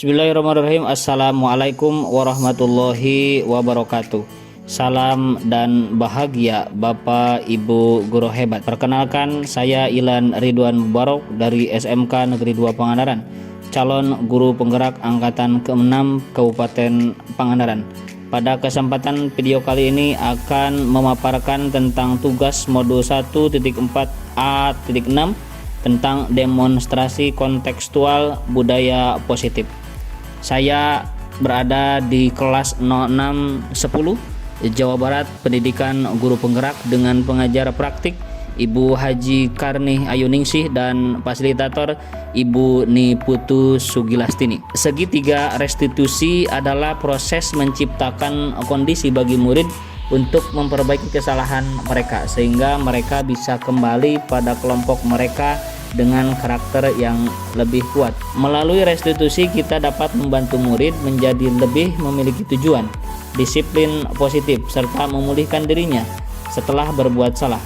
Bismillahirrahmanirrahim. Assalamualaikum warahmatullahi wabarakatuh. Salam dan bahagia Bapak Ibu guru hebat. Perkenalkan, saya Ilan Ridwan Mubarok dari SMK Negeri 2 Pangandaran, calon guru penggerak angkatan ke-6 Kabupaten Pangandaran. Pada kesempatan video kali ini akan memaparkan tentang tugas modul 1.4a.6 tentang demonstrasi kontekstual budaya positif. Saya berada di kelas 0610 Jawa Barat, pendidikan guru penggerak dengan pengajar praktik Ibu Haji Karni Ayuningsih dan fasilitator Ibu Niputu Sugilastini. Segitiga restitusi adalah proses menciptakan kondisi bagi murid untuk memperbaiki kesalahan mereka sehingga mereka bisa kembali pada kelompok mereka dengan karakter yang lebih kuat. Melalui restitusi kita dapat membantu murid menjadi lebih memiliki tujuan, disiplin positif, serta memulihkan dirinya setelah berbuat salah.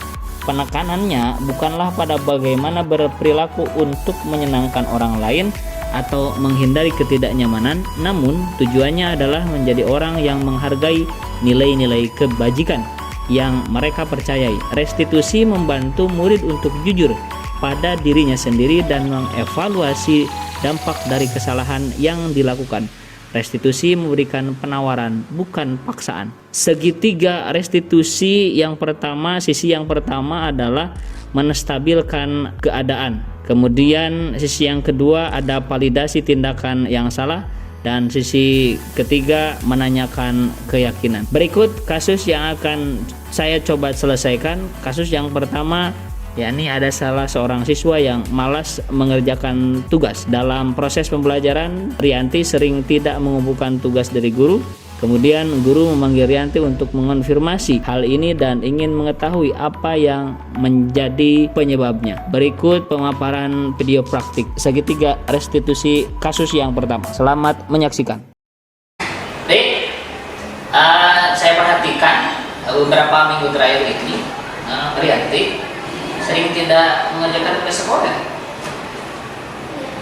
Penekanannya bukanlah pada bagaimana berperilaku untuk menyenangkan orang lain atau menghindari ketidaknyamanan, namun tujuannya adalah menjadi orang yang menghargai nilai-nilai kebajikan yang mereka percayai. Restitusi membantu murid untuk jujur pada dirinya sendiri dan mengevaluasi dampak dari kesalahan yang dilakukan. Restitusi memberikan penawaran, bukan paksaan. Segitiga restitusi sisi yang pertama adalah menstabilkan keadaan. Kemudian sisi yang kedua ada validasi tindakan yang salah, dan sisi ketiga menanyakan keyakinan. Berikut kasus yang akan saya coba selesaikan. Kasus yang pertama, yakni ada salah seorang siswa yang malas mengerjakan tugas. Dalam proses pembelajaran, Rianti sering tidak mengumpulkan tugas dari guru. Kemudian guru memanggil Rianti untuk mengonfirmasi hal ini dan ingin mengetahui apa yang menjadi penyebabnya. Berikut pemaparan video praktik segitiga restitusi kasus yang pertama. Selamat menyaksikan. Saya perhatikan beberapa minggu terakhir ini Rianti sering tidak mengerjakan tugas sekolah.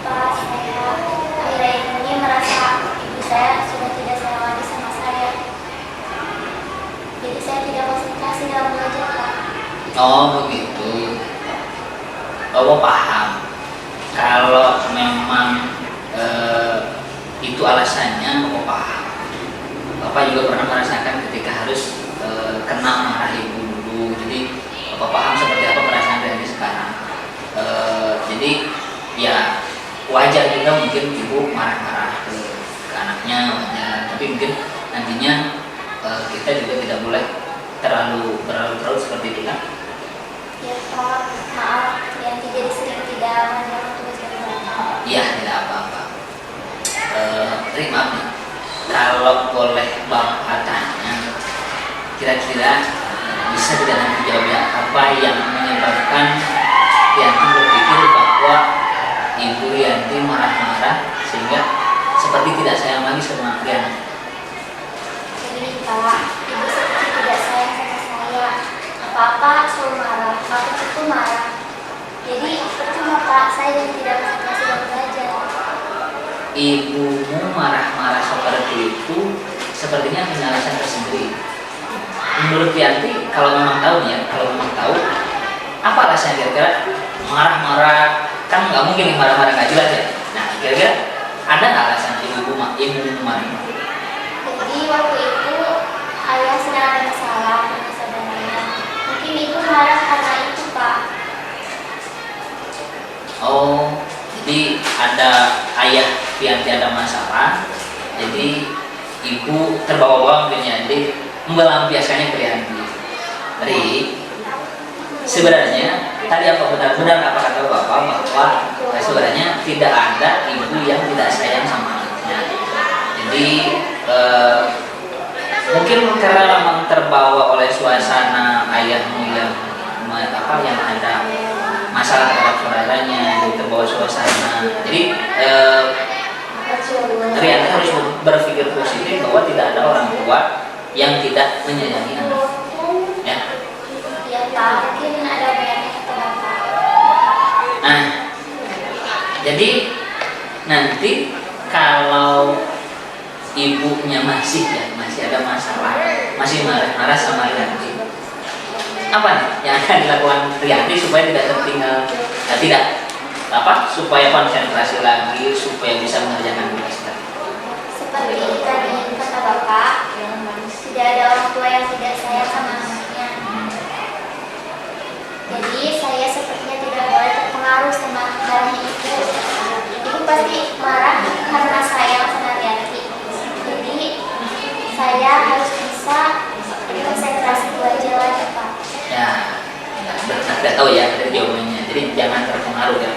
Pak, saya akhir-akhir ini merasa ibu saya sudah tidak sayang lagi sama saya. Jadi saya tidak konsentrasi dalam belajar, Pak. Oh begitu. Oh paham. Kalau memang itu alasannya, oh paham. Bapak juga pernah merasakan ketika harus kena marah ibu dulu. Jadi Bapak paham seperti apa perasaan dari sekarang. Jadi ya wajar juga mungkin ibu marah-marah ke anaknya, wajar. Tapi mungkin nantinya kita juga tidak boleh terlalu seperti itu kan? Ya Pak, maaf yang jadi sering tidak mengerjakan tugas dari Bapak. Iya, tidak apa-apa. Maaf nih, kalau boleh Bapak tanya, kira-kira bisa tidak nanti jawabnya apa yang menyebabkan Rianti berpikir bahwa Ibu Rianti marah-marah sehingga seperti tidak sayang lagi sama Rianti? Jadi Pak, ibu seperti tidak sayang sama saya. Apa-apa selalu marah, aku itu marah. Jadi percuma Pak, saya jadi tidak konsentrasi dalam belajar. Ibumu marah-marah seperti itu sepertinya punya alasan tersendiri. Menurut Rianti, kalau memang tahu nih ya, apa alasannya kira-kira marah-marah? Kan nggak mungkin nih marah-marah nggak jelas ya. Nah, kira-kira ada nggak alasan ibu marah? Jadi waktu itu ayah sedang ada masalah dengan saudaranya. Mungkin ibu marah karena itu Pak. Oh, jadi ada ayah Rianti ada masalah, jadi ibu terbawa-bawa mungkin ya, jadi melampiaskannya ke Rianti. Ri, sebenarnya tadi apa benar-benar apa kata Bapak bahwa sebenarnya tidak ada ibu yang tidak sayang sama anaknya. Jadi mungkin karena memang terbawa oleh suasana ayahmu yang ada masalah terhadap saudaranya, jadi terbawa suasana. Jadi Rianti harus berpikir positif bahwa tidak ada orang tua yang tidak menyayangi anak. Ya. Ya Pak, mungkin ada banyak kata Bapak. Nah, jadi nanti kalau ibunya masih ada masalah, masih marah sama Rianti, apa nih yang akan dilakukan Rianti supaya tidak tertinggal, supaya konsentrasi lagi, supaya bisa mengerjakan tugas tadi? Seperti tadi kata Bapak, tidak ada orang tua yang tidak sayang sama anaknya. Jadi saya sepertinya tidak boleh terpengaruh sama marahnya ibu. Ibu pasti marah karena sayang sama Rianti. Jadi saya harus bisa konsentrasi belajar lagi, Pak. Ya, nggak tahu ya dari jawabannya. Jadi jangan terpengaruh ya.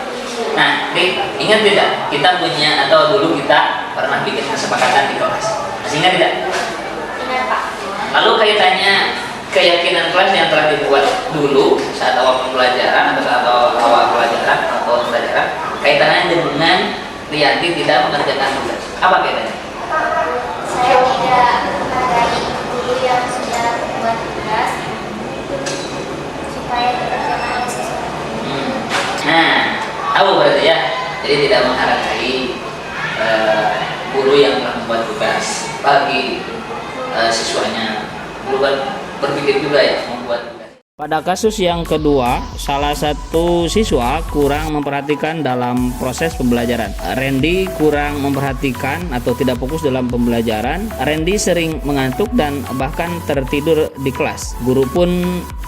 Nah, ingat tidak? Kita punya atau dulu kita pernah bikin kesepakatan di kelas. Masih ingat tidak? Ingat, Pak. Lalu kaitannya keyakinan kelas yang telah dibuat dulu saat awal pembelajaran atau awal pelajaran atau pelajaran, kaitannya dengan Rianti tidak mengerjakan tugas. Apa kaitannya? Saya tidak menghargai guru yang sudah membuat tugas supaya dikerjakan oleh siswa. Nah, tahu berarti ya. Jadi tidak menghargai guru yang telah membuat tugas bagi siswanya. Guru kan berpikir juga ya membuat tugas. Pada kasus yang kedua, salah satu siswa kurang memperhatikan dalam proses pembelajaran. Randy kurang memperhatikan atau tidak fokus dalam pembelajaran. Randy sering mengantuk dan bahkan tertidur di kelas. Guru pun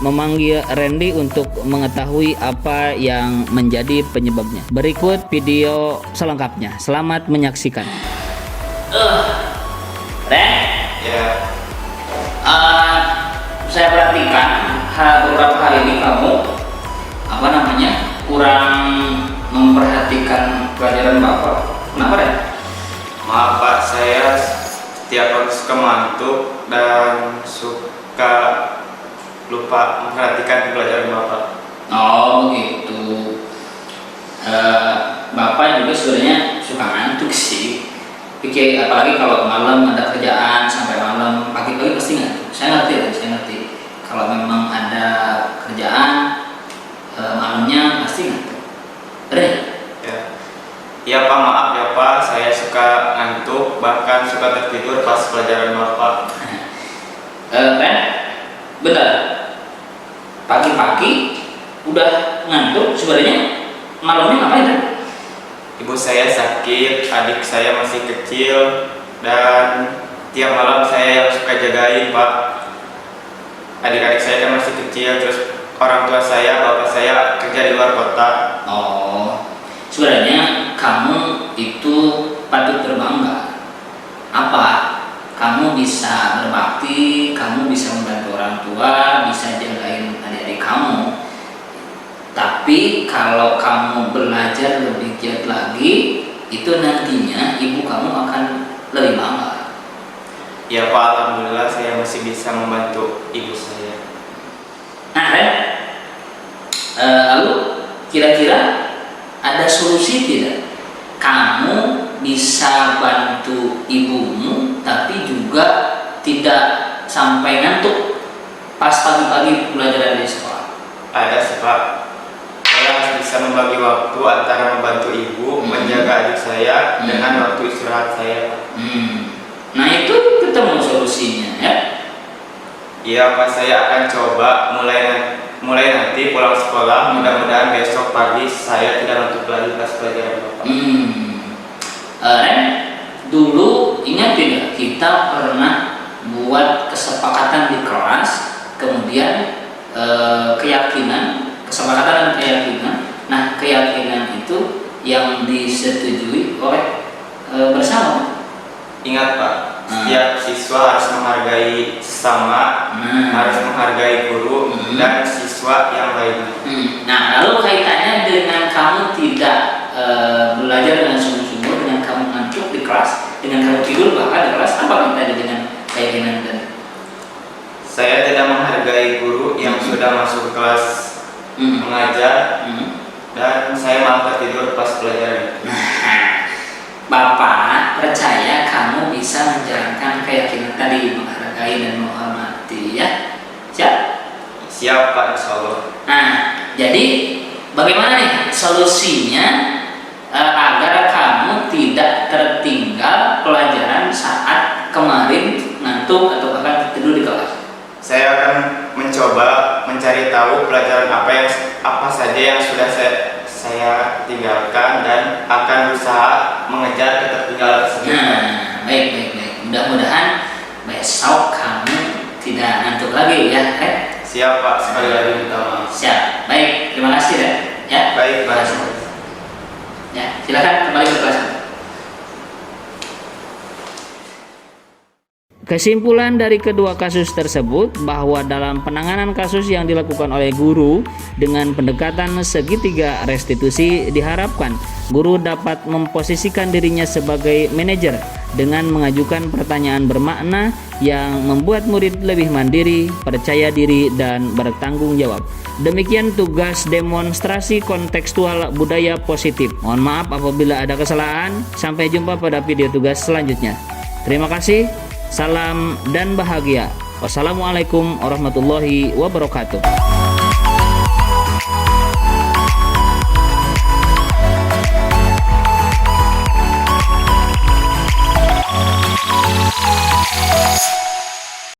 memanggil Randy untuk mengetahui apa yang menjadi penyebabnya. Berikut video selengkapnya. Selamat menyaksikan. Ren? Ya, Saya perhatikan beberapa hari ini kamu kurang memperhatikan pelajaran Bapak. Kenapa Ren? maaf Pak, saya setiap waktu suka mengantuk dan suka lupa memperhatikan pelajaran Bapak. Oh gitu. Bapak juga sebenarnya suka ngantuk sih. Pikir apalagi kalau malam ada kerjaan sampai malam, pagi-pagi pasti ngantuk. Saya ngerti. Kalau memang ada kerjaan malamnya pasti ngantuk. Ren? Ya Pak, maaf ya Pak, saya suka ngantuk, bahkan suka tertidur pas pelajaran Bapak. Ren? Benar. Pagi-pagi udah ngantuk, sebenarnya malamnya ngapain Ren? Ibu saya sakit, adik saya masih kecil, dan tiap malam saya yang suka jagain Pak. Adik-adik saya kan masih kecil, terus orang tua saya, bapak saya kerja di luar kota. Oh, sebenarnya kamu itu patut berbangga. Apa? Kamu bisa berbakti, kamu bisa membantu orang tua, bisa jagain adik-adik kamu. Tapi kalau kamu belajar lebih giat lagi, itu nantinya ibu kamu akan lebih bangga. Ya Pak, alhamdulillah saya masih bisa membantu ibu saya. Nah, Ren, lalu kira-kira ada solusi tidak? Kamu bisa bantu ibumu, tapi juga tidak sampai ngantuk pas pagi-pagi belajar di sekolah. Ada sih Pak. Saya harus bisa membagi waktu antara membantu ibu, menjaga adik saya, dengan waktu istirahat saya. Nah itu ketemu solusinya ya. Iya Pak, saya akan coba mulai nanti pulang sekolah. Mudah-mudahan besok pagi saya tidak ngantuk lagi pas pelajaran Bapak. Ren, dulu ingat tidak kita pernah buat kesepakatan di kelas, kemudian kesepakatan dan keyakinan. Nah keyakinan itu yang disetujui oleh bersama. Ingat Pak, setiap siswa harus menghargai sesama, harus menghargai guru dan siswa yang lainnya. Nah, lalu kaitannya dengan kamu tidak belajar dengan sungguh-sungguh, dengan kamu ngantuk di kelas, dengan kamu tidur bahkan di kelas, apa kaitannya dengan keyakinan tadi? Saya tidak menghargai guru yang sudah masuk kelas mengajar, dan saya malah tertidur pas pelajaran. Bapak percaya kamu bisa menjalankan keyakinan tadi, menghargai dan menghormati ya. Siap Pak, insya Allah. Nah, jadi bagaimana nih solusinya agar kamu tidak tertinggal tahu pelajaran apa saja yang sudah saya tinggalkan dan akan berusaha mengejar ketertinggalan tersebut. Nah, baik. Mudah-mudahan besok kamu tidak ngantuk lagi ya. Siap Pak, sekali lagi minta maaf. Siap. Baik, terima kasih ya. Baik, Pak. Ya, silakan kembali ke kelas. Kesimpulan dari kedua kasus tersebut bahwa dalam penanganan kasus yang dilakukan oleh guru dengan pendekatan segitiga restitusi diharapkan guru dapat memposisikan dirinya sebagai manajer dengan mengajukan pertanyaan bermakna yang membuat murid lebih mandiri, percaya diri, dan bertanggung jawab. Demikian tugas demonstrasi kontekstual budaya positif. Mohon maaf apabila ada kesalahan. Sampai jumpa pada video tugas selanjutnya. Terima kasih. Salam dan bahagia. Wassalamualaikum warahmatullahi wabarakatuh.